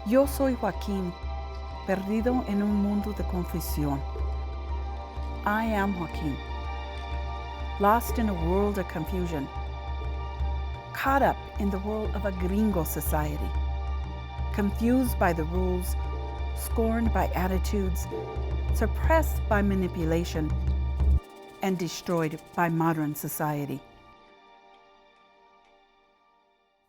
Yo soy Joaquín, perdido en un mundo de confusión. I am Joaquín, lost in a world of confusion, caught up in the world of a gringo society, confused by the rules, scorned by attitudes, suppressed by manipulation, and destroyed by modern society.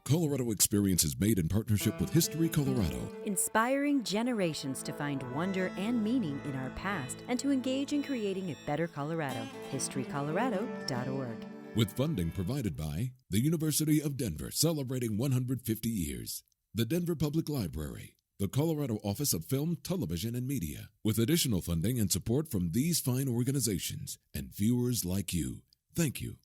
Colorado Experience is made in partnership with History Colorado, inspiring generations to find wonder and meaning in our past and to engage in creating a better Colorado. HistoryColorado.org. with funding provided by the University of Denver, celebrating 150 years, the Denver Public Library, the Colorado Office of Film, Television, and Media, with additional funding and support from these fine organizations and viewers like you. Thank you.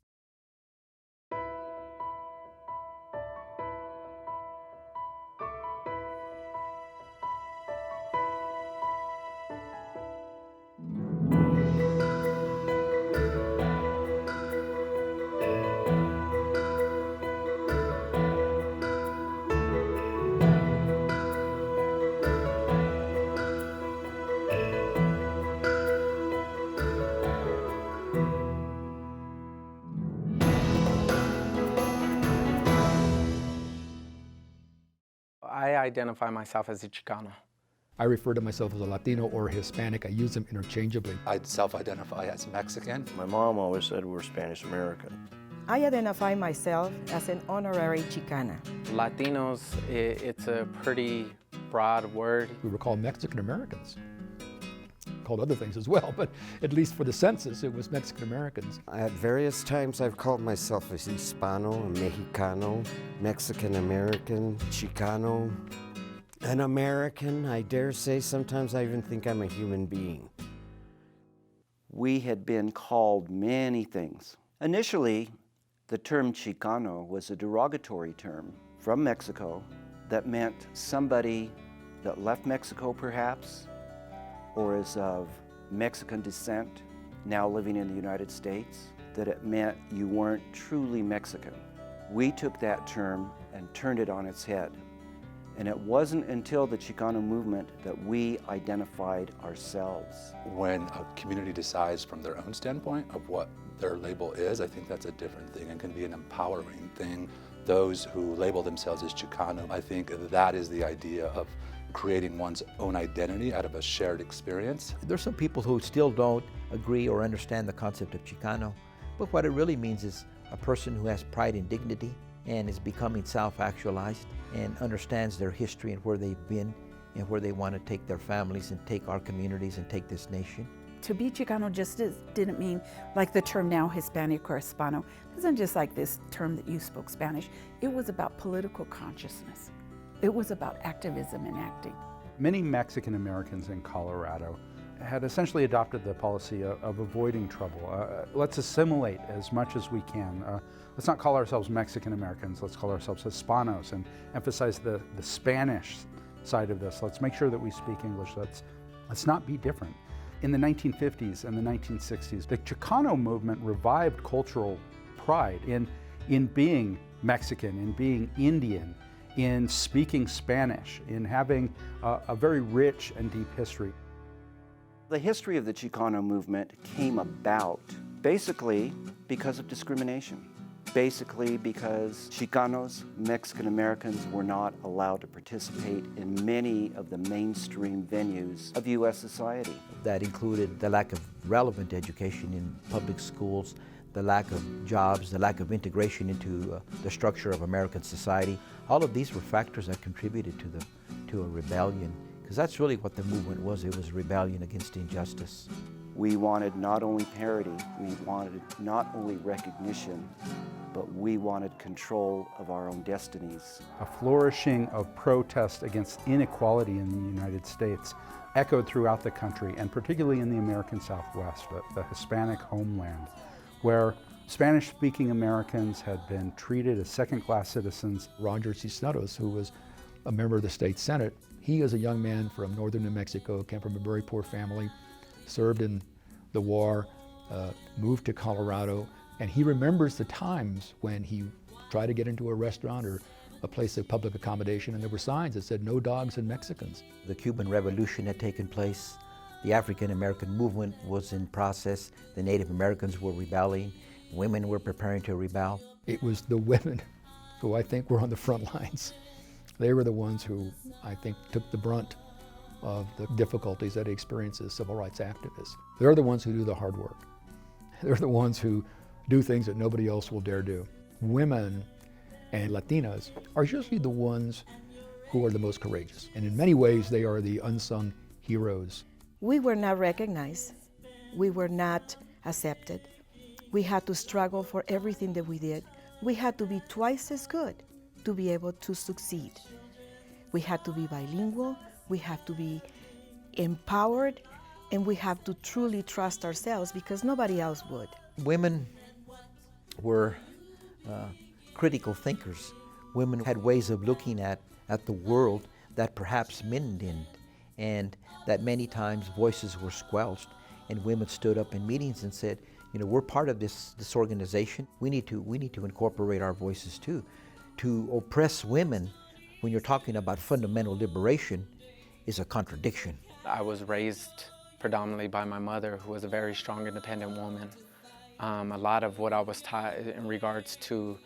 I identify myself as a Chicano. I refer to myself as a Latino or Hispanic. I use them interchangeably. I self-identify as Mexican. My mom always said we're Spanish American. I identify myself as an honorary Chicana. Latinos, it's a pretty broad word. We were called Mexican Americans. Called other things as well, but at least for the census, it was Mexican Americans. At various times, I've called myself a Hispano, a Mexicano, Mexican American, Chicano, an American. I dare say sometimes I even think I'm a human being. We had been called many things. Initially, the term Chicano was a derogatory term from Mexico that meant somebody that left Mexico perhaps, or is of Mexican descent, now living in the United States, that it meant you weren't truly Mexican. We took that term and turned it on its head. And it wasn't until the Chicano movement that we identified ourselves. When a community decides from their own standpoint of what their label is, I think that's a different thing and can be an empowering thing. Those who label themselves as Chicano, I think that is the idea of creating one's own identity out of a shared experience. There's some people who still don't agree or understand the concept of Chicano, but what it really means is a person who has pride and dignity and is becoming self-actualized and understands their history and where they've been and where they want to take their families and take our communities and take this nation. To be Chicano just didn't mean like the term now Hispanic or Hispano. It wasn't just like this term that you spoke Spanish. It was about political consciousness. It was about activism and acting. Many Mexican Americans in Colorado had essentially adopted the policy of avoiding trouble. Let's assimilate as much as we can. Let's not call ourselves Mexican Americans, let's call ourselves Hispanos and emphasize the Spanish side of this. Let's make sure that we speak English. Let's not be different. In the 1950s and the 1960s, the Chicano movement revived cultural pride in being Mexican, in being Indian, in speaking Spanish, in having a very rich and deep history. The history of the Chicano movement came about basically because of discrimination. Basically because Chicanos, Mexican Americans, were not allowed to participate in many of the mainstream venues of U.S. society. That included the lack of relevant education in public schools, the lack of jobs, the lack of integration into the structure of American society. All of these were factors that contributed to a rebellion, because that's really what the movement was. It was a rebellion against injustice. We wanted not only parity, we wanted not only recognition, but we wanted control of our own destinies. A flourishing of protest against inequality in the United States echoed throughout the country, and particularly in the American Southwest, the Hispanic homeland, where Spanish-speaking Americans had been treated as second-class citizens. Roger Cisneros, who was a member of the state Senate, he is a young man from northern New Mexico, came from a very poor family, served in the war, moved to Colorado, and he remembers the times when he tried to get into a restaurant a place of public accommodation, and there were signs that said, "No dogs and Mexicans." The Cuban Revolution had taken place. The African American movement was in process. The Native Americans were rebelling. Women were preparing to rebel. It was the women who I think were on the front lines. They were the ones who I think took the brunt of the difficulties that he experienced as civil rights activists. They're the ones who do the hard work. They're the ones who do things that nobody else will dare do. Women and Latinas are usually the ones who are the most courageous. And in many ways, they are the unsung heroes. We were not recognized. We were not accepted. We had to struggle for everything that we did. We had to be twice as good to be able to succeed. We had to be bilingual. We have to be empowered, and we have to truly trust ourselves because nobody else would. Women were critical thinkers. Women had ways of looking at the world that perhaps men didn't, and that many times voices were squelched, and women stood up in meetings and said, you know, we're part of this organization. We need to incorporate our voices too. To oppress women when you're talking about fundamental liberation is a contradiction. I was raised predominantly by my mother, who was a very strong, independent woman. A lot of what I was taught in regards to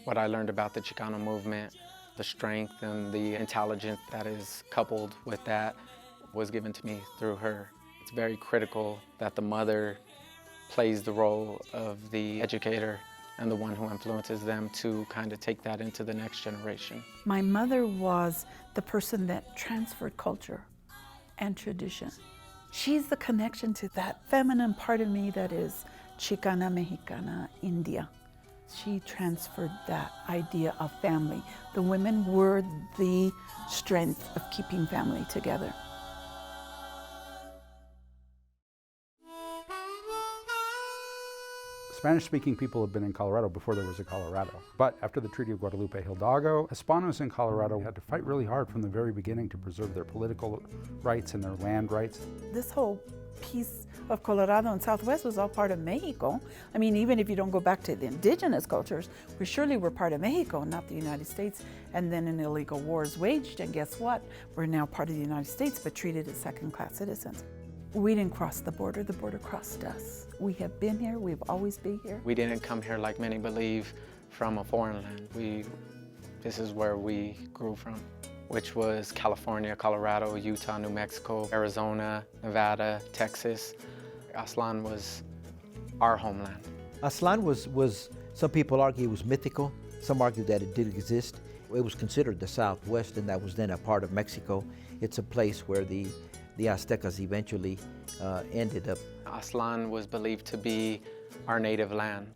what I learned about the Chicano movement, the strength and the intelligence that is coupled with that was given to me through her. It's very critical that the mother plays the role of the educator and the one who influences them to kind of take that into the next generation. My mother was the person that transferred culture and tradition. She's the connection to that feminine part of me that is Chicana, Mexicana, India. She transferred that idea of family. The women were the strength of keeping family together. Spanish-speaking people have been in Colorado before there was a Colorado. But after the Treaty of Guadalupe Hidalgo, Hispanos in Colorado had to fight really hard from the very beginning to preserve their political rights and their land rights. This whole piece of Colorado and Southwest was all part of Mexico. I mean, even if you don't go back to the indigenous cultures, we surely were part of Mexico, not the United States. And then an illegal war is waged, and guess what? We're now part of the United States, but treated as second-class citizens. We didn't cross the border crossed us. We have been here, we've always been here. We didn't come here like many believe from a foreign land. This is where we grew from, which was California, Colorado, Utah, New Mexico, Arizona, Nevada, Texas. Aztlán was our homeland. Aztlán was, some people argue it was mythical, some argue that it did exist. It was considered the Southwest, and that was then a part of Mexico. It's a place where the Aztecas eventually ended up. Aztlán was believed to be our native land,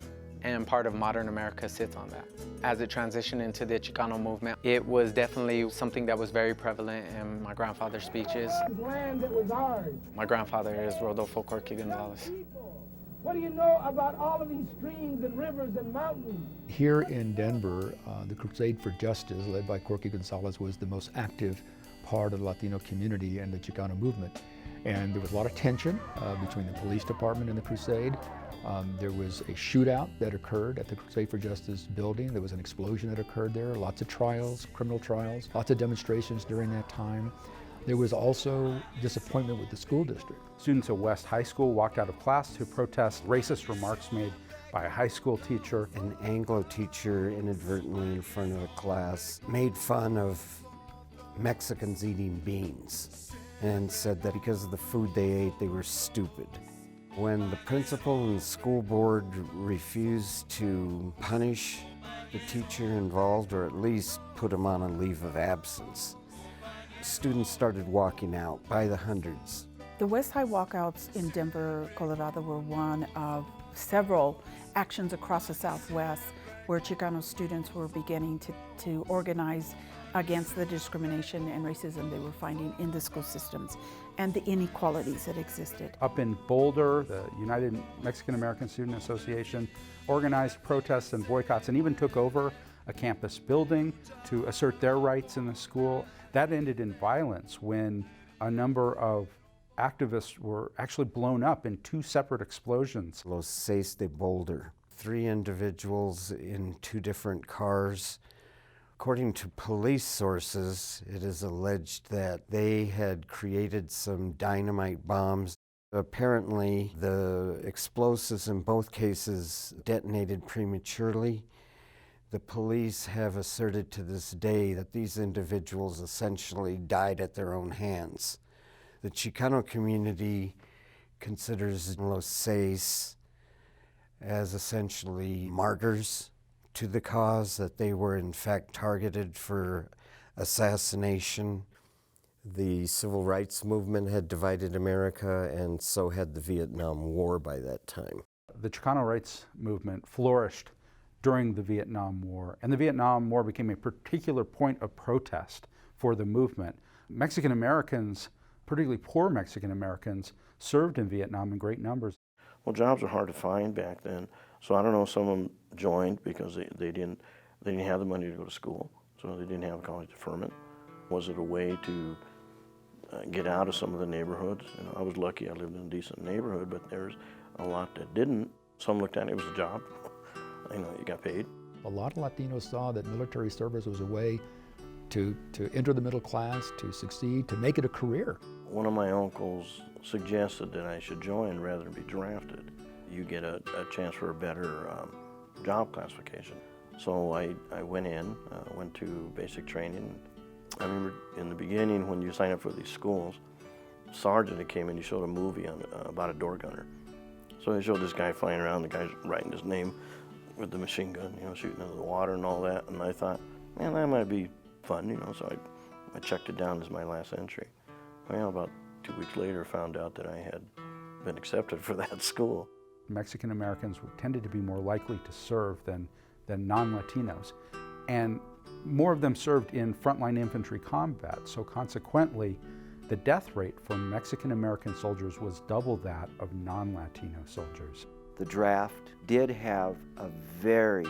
and part of modern America sits on that. As it transitioned into the Chicano movement, it was definitely something that was very prevalent in my grandfather's speeches. Land that was ours. My grandfather is Rodolfo Corky Gonzales. What do you know about all of these streams and rivers and mountains? Here in Denver, the Crusade for Justice, led by Corky Gonzales, was the most active part of the Latino community and the Chicano movement. And there was a lot of tension between the police department and the Crusade. There was a shootout that occurred at the Crusade for Justice building. There was an explosion that occurred there, lots of trials, criminal trials, lots of demonstrations during that time. There was also disappointment with the school district. Students at West High School walked out of class to protest racist remarks made by a high school teacher. An Anglo teacher inadvertently in front of the class made fun of Mexicans eating beans and said that because of the food they ate, they were stupid. When the principal and the school board refused to punish the teacher involved, or at least put him on a leave of absence, students started walking out by the hundreds. The West High walkouts in Denver, Colorado were one of several actions across the Southwest where Chicano students were beginning to organize against the discrimination and racism they were finding in the school systems and the inequalities that existed. Up in Boulder, the United Mexican American Student Association organized protests and boycotts and even took over a campus building to assert their rights in the school. That ended in violence when a number of activists were actually blown up in two separate explosions. Los Seis de Boulder. 3 individuals in 2 different cars According to police sources, it is alleged that they had created some dynamite bombs. Apparently, the explosives in both cases detonated prematurely. The police have asserted to this day that these individuals essentially died at their own hands. The Chicano community considers Los Seis as essentially martyrs to the cause, that they were in fact targeted for assassination. The civil rights movement had divided America, and so had the Vietnam War by that time. The Chicano rights movement flourished during the Vietnam War, and the Vietnam War became a particular point of protest for the movement. Mexican Americans, particularly poor Mexican Americans, served in Vietnam in great numbers. Well, jobs were hard to find back then, so I don't know if some of them joined because they didn't have the money to go to school, so they didn't have a college deferment. Was it a way to get out of some of the neighborhoods? You know, I was lucky I lived in a decent neighborhood, but there's a lot that didn't. Some looked at it as a job. You know, you got paid. A lot of Latinos saw that military service was a way to enter the middle class, to succeed, to make it a career. One of my uncles suggested that I should join rather than be drafted. You get a chance for a better job classification. So I went in, went to basic training. I remember in the beginning when you sign up for these schools, sergeant that came in, he showed a movie about a door gunner. So they showed this guy flying around, the guy's writing his name with the machine gun, you know, shooting into the water and all that. And I thought, man, that might be fun, you know, so I checked it down as my last entry. Well, about 2 weeks later, found out that I had been accepted for that school. Mexican Americans tended to be more likely to serve than non-Latinos. And more of them served in frontline infantry combat, so consequently, the death rate for Mexican American soldiers was double that of non-Latino soldiers. The draft did have a very,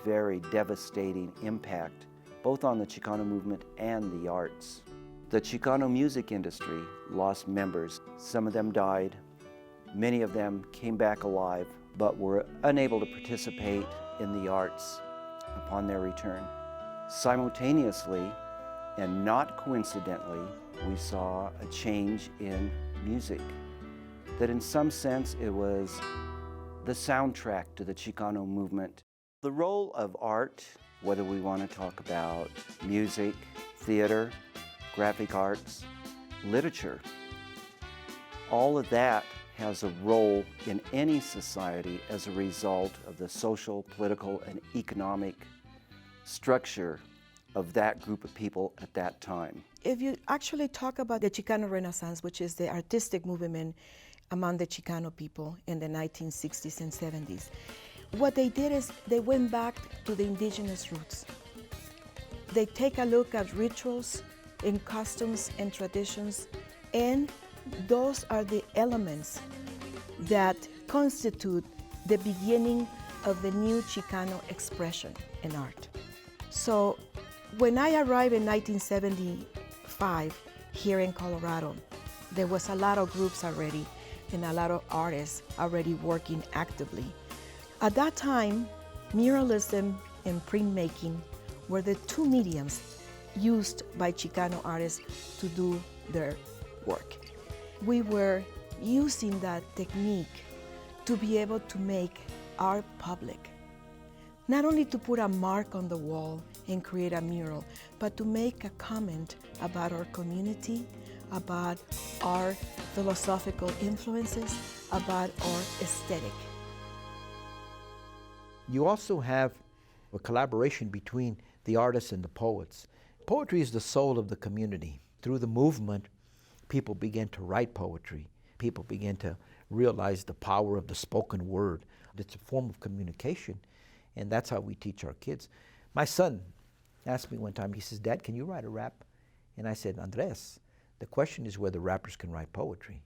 very devastating impact, both on the Chicano movement and the arts. The Chicano music industry lost members. Some of them died. Many of them came back alive, but were unable to participate in the arts upon their return. Simultaneously, and not coincidentally, we saw a change in music. That in some sense it was the soundtrack to the Chicano movement. The role of art, whether we want to talk about music, theater, graphic arts, literature, all of that has a role in any society as a result of the social, political, and economic structure of that group of people at that time. If you actually talk about the Chicano Renaissance, which is the artistic movement among the Chicano people in the 1960s and 70s, what they did is they went back to the indigenous roots. They take a look at rituals and customs and traditions, and those are the elements that constitute the beginning of the new Chicano expression in art. So when I arrived in 1975 here in Colorado, there was a lot of groups already and a lot of artists already working actively. At that time, muralism and printmaking were the two mediums used by Chicano artists to do their work. We were using that technique to be able to make art public. Not only to put a mark on the wall and create a mural, but to make a comment about our community, about our philosophical influences, about our aesthetic. You also have a collaboration between the artists and the poets. Poetry is the soul of the community. Through the movement, people began to write poetry. People began to realize the power of the spoken word. It's a form of communication, and that's how we teach our kids. My son asked me one time, he says, "Dad, can you write a rap?" And I said, "Andres, the question is whether rappers can write poetry."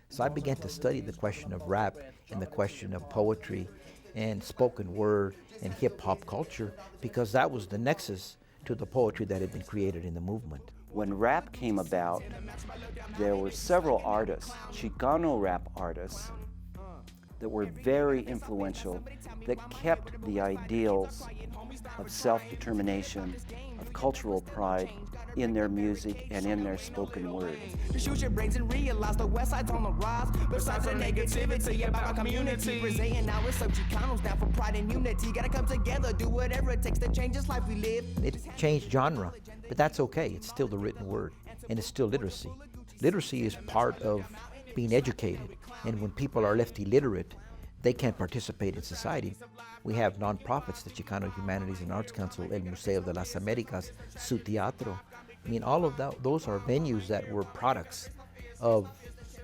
So I began to study the question of rap and the question of poetry and spoken word and hip-hop culture, because that was the nexus to the poetry that had been created in the movement. When rap came about, there were several artists, Chicano rap artists, that were very influential, that kept the ideals of self-determination, of cultural pride in their music and in their spoken word. Shoot your brains and realize the West Side's on the rise. Besides the negativity about our community, Brazilian now it's some Chicanos down for pride and unity. Gotta come together, do whatever it takes to change this life we live. It changed genre, but that's okay. It's still the written word, and it's still literacy. Literacy is part of being educated, and when people are left illiterate, they can't participate in society. We have nonprofits, the Chicano Humanities and Arts Council, El Museo de las Americas, Su Teatro. I mean, all of those are venues that were products of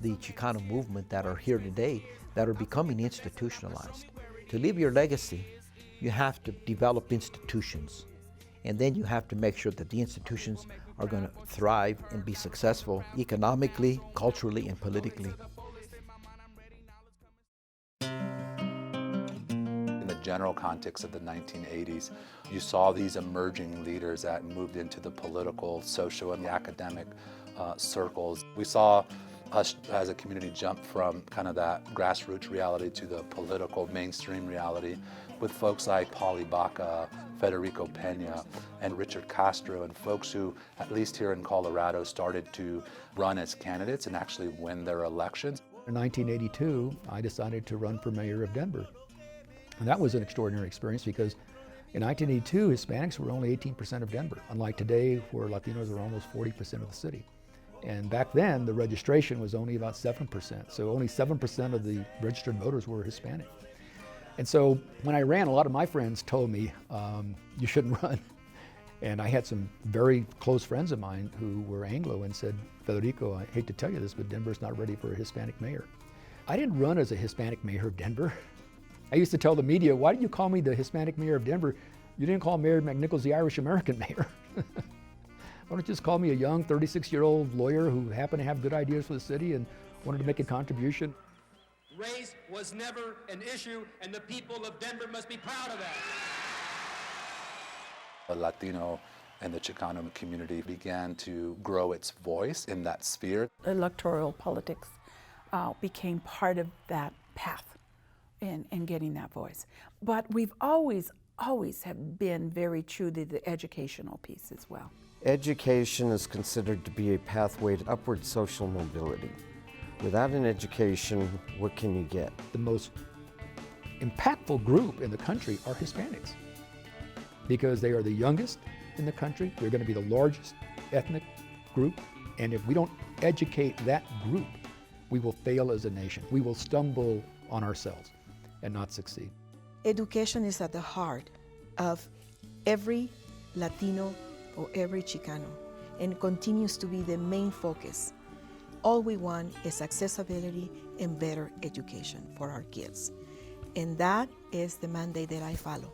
the Chicano movement that are here today, that are becoming institutionalized. To leave your legacy, you have to develop institutions. And then you have to make sure that the institutions are going to thrive and be successful economically, culturally, and politically. In the general context of the 1980s, you saw these emerging leaders that moved into the political, social, and academic circles. We saw us as a community jump from kind of that grassroots reality to the political mainstream reality with folks like Polly Baca, Federico Pena, and Richard Castro, and folks who, at least here in Colorado, started to run as candidates and actually win their elections. In 1982, I decided to run for mayor of Denver. And that was an extraordinary experience because in 1982, Hispanics were only 18% of Denver, unlike today where Latinos are almost 40% of the city. And back then, the registration was only about 7%. So only 7% of the registered voters were Hispanic. And so when I ran, a lot of my friends told me, you shouldn't run. And I had some very close friends of mine who were Anglo and said, Federico, I hate to tell you this, but Denver's not ready for a Hispanic mayor. I didn't run as a Hispanic mayor of Denver. I used to tell the media, why did you call me the Hispanic mayor of Denver? You didn't call Mayor McNichols the Irish American mayor. Why don't you just call me a young 36-year-old lawyer who happened to have good ideas for the city and wanted to make a contribution? Race was never an issue, and the people of Denver must be proud of that. The Latino and the Chicano community began to grow its voice in that sphere. Electoral politics became part of that path in getting that voice. But we've always have been very true to the educational piece as well. Education is considered to be a pathway to upward social mobility. Without an education, what can you get? The most impactful group in the country are Hispanics because they are the youngest in the country. They're going to be the largest ethnic group. And if we don't educate that group, we will fail as a nation. We will stumble on ourselves and not succeed. Education is at the heart of every Latino or every Chicano and continues to be the main focus. All we want is accessibility and better education for our kids. And that is the mandate that I follow.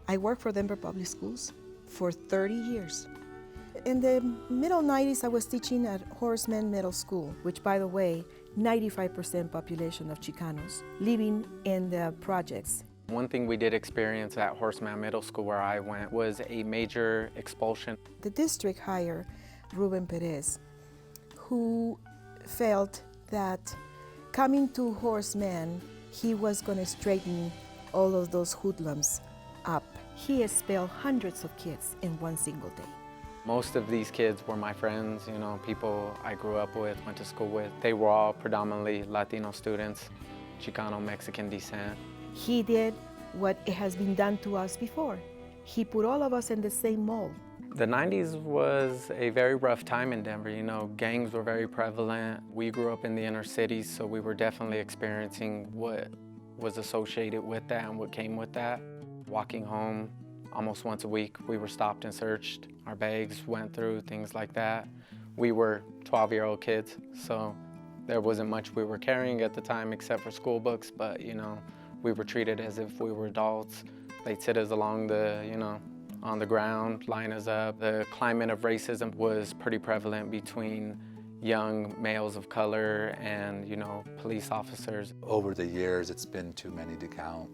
I worked for Denver Public Schools for 30 years. In the middle 90s, I was teaching at Horseman Middle School, which, by the way, 95% population of Chicanos living in the projects. One thing we did experience at Horseman Middle School where I went was a major expulsion. The district hired Ruben Perez, who felt that coming to Horseman, he was going to straighten all of those hoodlums up. He expelled hundreds of kids in one single day. Most of these kids were my friends, you know, people I grew up with, went to school with. They were all predominantly Latino students, Chicano Mexican descent. He did what has been done to us before. He put all of us in the same mold. The 90s was a very rough time in Denver. You know, gangs were very prevalent. We grew up in the inner cities, so we were definitely experiencing what was associated with that and what came with that. Walking home almost once a week, we were stopped and searched. Our bags went through, things like that. We were 12-year-old kids, so there wasn't much we were carrying at the time except for school books, but, you know, we were treated as if we were adults. They'd sit us along the, you know, on the ground, line us up. The climate of racism was pretty prevalent between young males of color and, you know, police officers. Over the years, it's been too many to count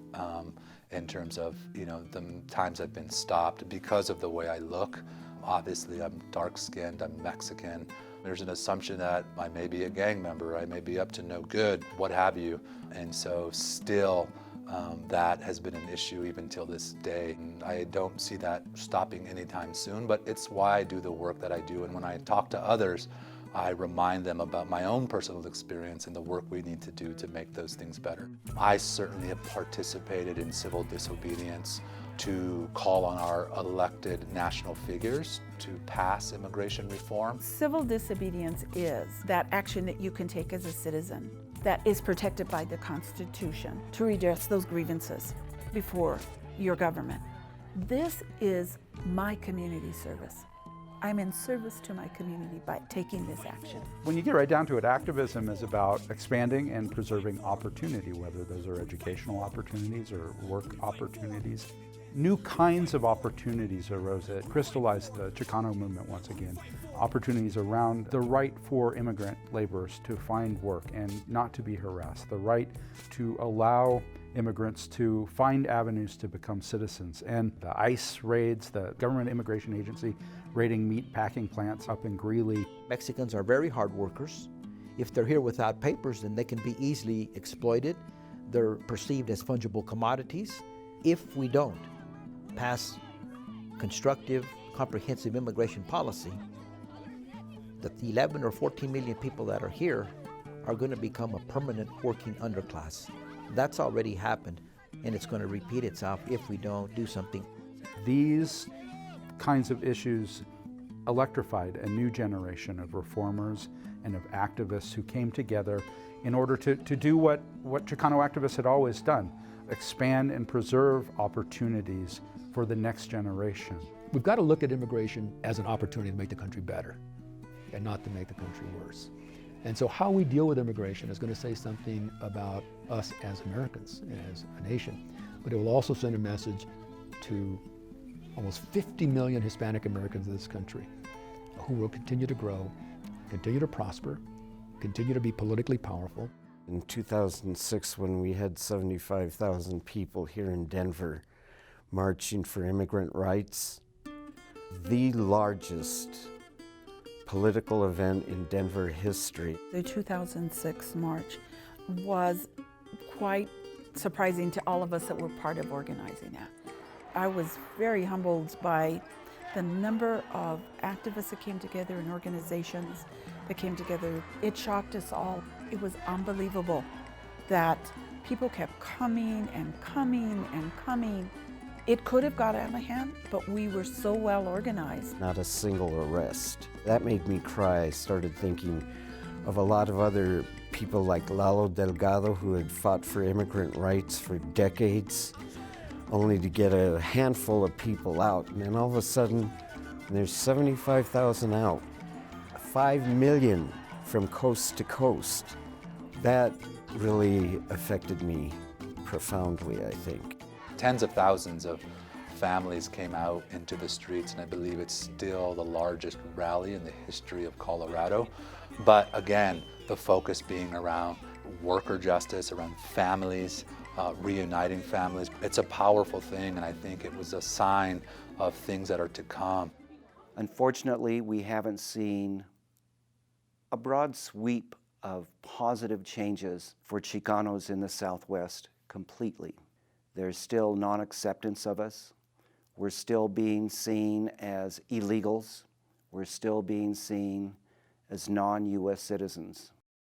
in terms of, you know, the times I've been stopped because of the way I look. Obviously, I'm dark-skinned, I'm Mexican. There's an assumption that I may be a gang member, I may be up to no good, what have you. And so still, that has been an issue even till this day. And I don't see that stopping anytime soon, but it's why I do the work that I do. And when I talk to others, I remind them about my own personal experience and the work we need to do to make those things better. I certainly have participated in civil disobedience to call on our elected national figures to pass immigration reform. Civil disobedience is that action that you can take as a citizen that is protected by the Constitution to redress those grievances before your government. This is my community service. I'm in service to my community by taking this action. When you get right down to it, activism is about expanding and preserving opportunity, whether those are educational opportunities or work opportunities. New kinds of opportunities arose that crystallized the Chicano movement once again. Opportunities around the right for immigrant laborers to find work and not to be harassed, the right to allow immigrants to find avenues to become citizens, and the ICE raids, the Government Immigration Agency raiding meat packing plants up in Greeley. Mexicans are very hard workers. If they're here without papers, then they can be easily exploited. They're perceived as fungible commodities. If we don't pass constructive, comprehensive immigration policy, the 11 or 14 million people that are here are going to become a permanent working underclass. That's already happened, and it's going to repeat itself if we don't do something. These kinds of issues electrified a new generation of reformers and of activists who came together in order to do what Chicano activists had always done, expand and preserve opportunities for the next generation. We've got to look at immigration as an opportunity to make the country better and not to make the country worse. And so how we deal with immigration is going to say something about us as Americans, as a nation, but it will also send a message to almost 50 million Hispanic Americans in this country who will continue to grow, continue to prosper, continue to be politically powerful. In 2006, when we had 75,000 people here in Denver marching for immigrant rights, the largest political event in Denver history. The 2006 march was quite surprising to all of us that were part of organizing that. I was very humbled by the number of activists that came together and organizations that came together. It shocked us all. It was unbelievable that people kept coming and coming and coming. It could have got out of hand, but we were so well organized. Not a single arrest. That made me cry. I started thinking of a lot of other people like Lalo Delgado, who had fought for immigrant rights for decades, only to get a handful of people out. And then all of a sudden, there's 75,000 out, 5 million from coast to coast. That really affected me profoundly, I think. Tens of thousands of families came out into the streets, and I believe it's still the largest rally in the history of Colorado. But again, the focus being around worker justice, around families, reuniting families. It's a powerful thing, and I think it was a sign of things that are to come. Unfortunately, we haven't seen a broad sweep of positive changes for Chicanos in the Southwest completely. There's still non-acceptance of us. We're still being seen as illegals. We're still being seen as non-U.S. citizens.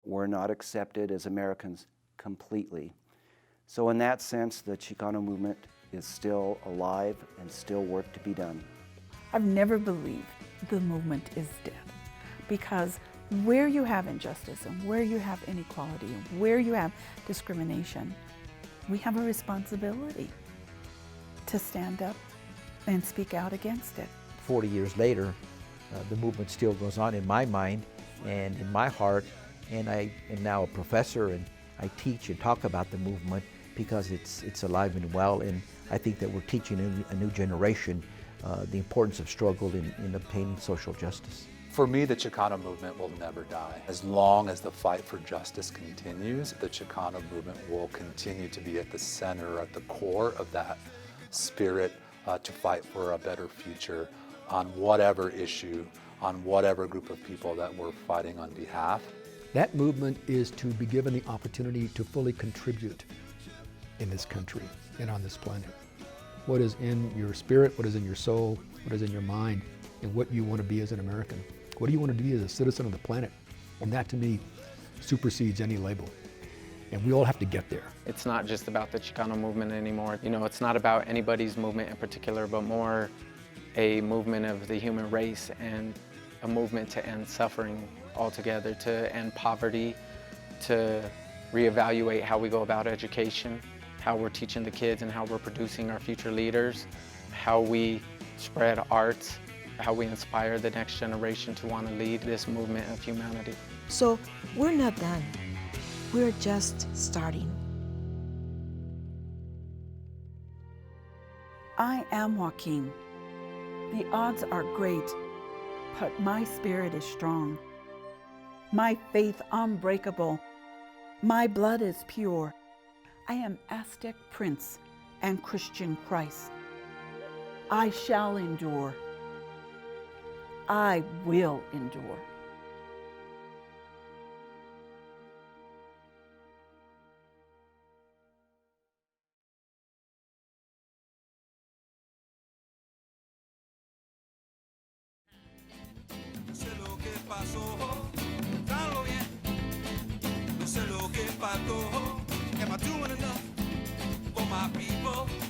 We're not accepted as Americans completely. So in that sense, the Chicano movement is still alive and still work to be done. I've never believed the movement is dead, because where you have injustice and where you have inequality and where you have discrimination, we have a responsibility to stand up and speak out against it. 40 years later, the movement still goes on in my mind and in my heart, and I am now a professor, and I teach and talk about the movement because it's alive and well, and I think that we're teaching a new generation the importance of struggle in obtaining social justice. For me, the Chicano movement will never die. As long as the fight for justice continues, the Chicano movement will continue to be at the center, at the core of that spirit to fight for a better future on whatever issue on whatever group of people that we're fighting on behalf. That movement is to be given the opportunity to fully contribute in this country and on this planet. What is in your spirit, what is in your soul, what is in your mind, and what you want to be as an American. What do you want to be as a citizen of the planet? And that, to me, supersedes any label. And we all have to get there. It's not just about the Chicano movement anymore. You know, it's not about anybody's movement in particular, but more a movement of the human race and a movement to end suffering altogether, to end poverty, to reevaluate how we go about education, how we're teaching the kids and how we're producing our future leaders, how we spread arts, how we inspire the next generation to want to lead this movement of humanity. So we're not done. We're just starting. I am Joaquin. The odds are great, but my spirit is strong. My faith unbreakable. My blood is pure. I am Aztec Prince and Christian Christ. I shall endure. I will endure. Am I doing enough for my people?